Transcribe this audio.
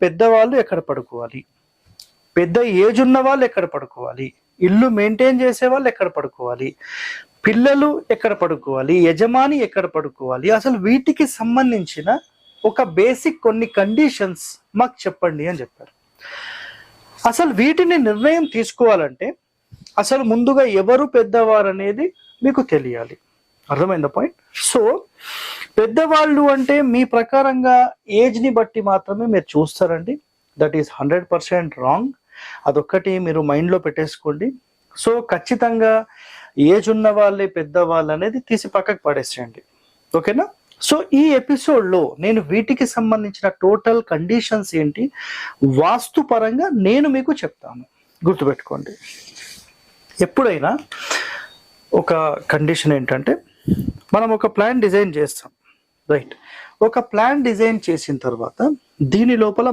పెద్దవాళ్ళు ఎక్కడ పడుకోవాలి, పెద్ద ఏజ్ ఉన్న వాళ్ళు ఎక్కడ పడుకోవాలి, ఇల్లు మెయింటైన్ చేసే వాళ్ళు ఎక్కడ పడుకోవాలి, పిల్లలు ఎక్కడ పడుకోవాలి, యజమాని ఎక్కడ పడుకోవాలి, అసలు వీటికి సంబంధించిన ఒక బేసిక్ కొన్ని కండిషన్స్ మాకు చెప్పండి అని చెప్పారు. అసలు వీటిని నిర్ణయం తీసుకోవాలంటే అసలు ముందుగా ఎవరు పెద్దవారు అనేది మీకు తెలియాలి. అర్థమైందా పాయింట్? సో పెద్దవాళ్ళు అంటే మీ ప్రకారంగా ఏజ్ని బట్టి మాత్రమే మీరు చూస్తారండి. That is 100% wrong. అదొక్కటి మీరు మైండ్లో పెట్టేసుకోండి. సో ఖచ్చితంగా ఏజ్ ఉన్న వాళ్ళే పెద్దవాళ్ళు అనేది తీసి పక్కకు పడేసేయండి. ఓకేనా? సో ఈ ఎపిసోడ్లో నేను వీటికి సంబంధించిన టోటల్ కండిషన్స్ ఏంటి వాస్తు పరంగా నేను మీకు చెప్తాను. గుర్తుపెట్టుకోండి, ఎప్పుడైనా ఒక కండిషన్ ఏంటంటే మనం ఒక ప్లాన్ డిజైన్ చేస్తాం, రైట్? ఒక ప్లాన్ డిజైన్ చేసిన తర్వాత దీని లోపల